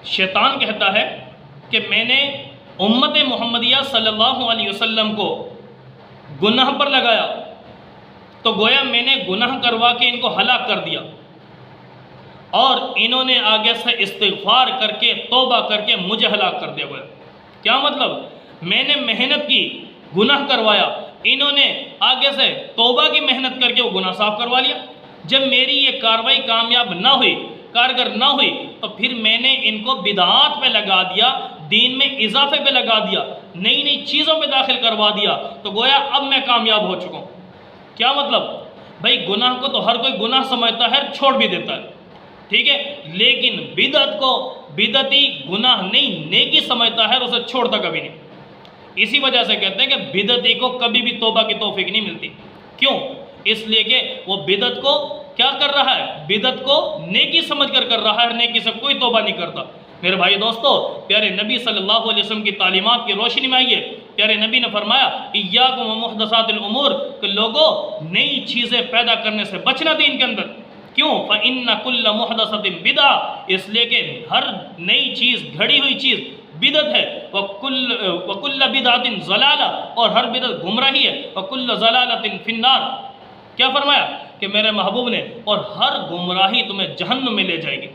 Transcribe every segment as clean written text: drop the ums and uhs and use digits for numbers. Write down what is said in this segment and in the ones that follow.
شیطان کہتا ہے کہ میں نے امت محمدیہ صلی اللہ علیہ وسلم کو گناہ پر لگایا تو گویا میں نے گناہ کروا کے ان کو ہلاک کر دیا، اور انہوں نے آگے سے استغفار کر کے توبہ کر کے مجھے ہلاک کر دیا۔ گویا کیا مطلب؟ میں نے محنت کی، گناہ کروایا، انہوں نے آگے سے توبہ کی محنت کر کے وہ گناہ صاف کروا لیا۔ جب میری یہ کاروائی کامیاب نہ ہوئی، کارگر نہ ہوئی، تو پھر میں نے ان کو بدعات پہ لگا دیا، دین میں اضافے پہ لگا دیا، نئی نئی چیزوں پہ داخل کروا دیا، تو گویا اب میں کامیاب ہو چکا ہوں۔ کیا مطلب؟ بھائی گناہ کو تو ہر کوئی گناہ سمجھتا ہے، چھوڑ بھی دیتا ہے، ٹھیک ہے، لیکن بدعت کو بدعتی گناہ نہیں نیکی سمجھتا ہے اور اسے چھوڑتا کبھی نہیں۔ اسی وجہ سے کہتے ہیں کہ بدعتی کو کبھی بھی توبہ کی توفیق نہیں ملتی۔ کیوں؟ اس لیے کہ وہ بدعت کو کیا کر رہا ہے؟ بدعت کو نیکی سمجھ کر رہا ہے، نیکی سے کوئی توبہ نہیں کرتا۔ میرے بھائی دوستو، پیارے نبی صلی اللہ علیہ وسلم کی تعلیمات کی روشنی میں آئیے۔ پیارے نبی نے فرمایا ایاکم ومحدثات الامور، کہ لوگوں نئی چیزیں پیدا کرنے سے بچنا دین کے اندر۔ کیوں؟ فإن كل محدثۃ بدعہ، اس لیے کہ ہر نئی چیز، گھڑی ہوئی چیز بدعت ہے، وکل بدعۃ ضلالہ، اور ہر بدعت گمراہی ہے، وکل ضلالۃ فی النار۔ کیا فرمایا کہ میرے محبوب نے، اور ہر گمراہی تمہیں جہنم میں لے جائے گی۔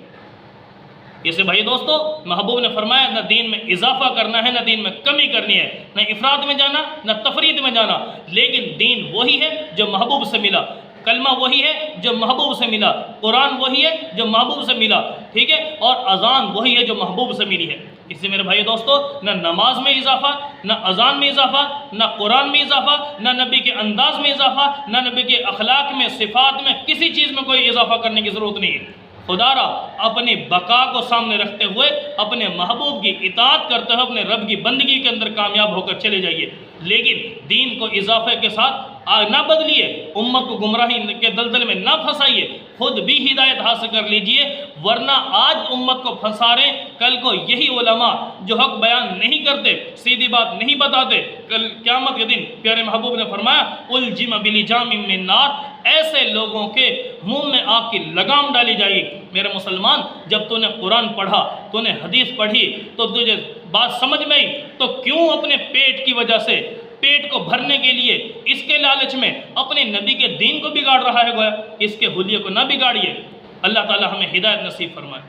اسے بھائی دوستو، محبوب نے فرمایا نہ دین میں اضافہ کرنا ہے، نہ دین میں کمی کرنی ہے، نہ افراد میں جانا، نہ تفرید میں جانا، لیکن دین وہی ہے جو محبوب سے ملا، کلمہ وہی ہے جو محبوب سے ملا، قرآن وہی ہے جو محبوب سے ملا، ٹھیک ہے، اور اذان وہی ہے جو محبوب سے ملی ہے۔ اس سے میرے بھائی دوستو، نہ نماز میں اضافہ، نہ اذان میں اضافہ، نہ قرآن میں اضافہ، نہ نبی کے انداز میں اضافہ، نہ نبی کے اخلاق میں، صفات میں، کسی چیز میں کوئی اضافہ کرنے کی ضرورت نہیں ہے۔ خدا را اپنی بقا کو سامنے رکھتے ہوئے، اپنے محبوب کی اطاعت کرتے ہوئے اپنے رب کی بندگی کے اندر کامیاب ہو کر چلے جائیے، لیکن دین کو اضافے کے ساتھ نہ بدلیے، امت کو گمراہی کے دلدل میں نہ پھنسائیے، خود بھی ہدایت حاصل کر لیجئے، ورنہ آج امت کو پھنسا رہے، کل کو یہی علماء جو حق بیان نہیں کرتے، سیدھی بات نہیں بتاتے، کل قیامت کے دن پیارے محبوب نے فرمایا الجم بلجام من نار، ایسے لوگوں کے منہ میں آگ کی لگام ڈالی جائے گی۔ میرے مسلمان، جب تو نے قرآن پڑھا، تو نے حدیث پڑھی، تو تجھے بات سمجھ میں آئی، تو کیوں اپنے پیٹ کی وجہ سے، پیٹ کو بھرنے کے لیے، اس کے لالچ میں اپنے نبی کے دین کو بگاڑ رہا ہے؟ گویا اس کے حلیے کو نہ بگاڑیے۔ اللہ تعالی ہمیں ہدایت نصیب فرمائے۔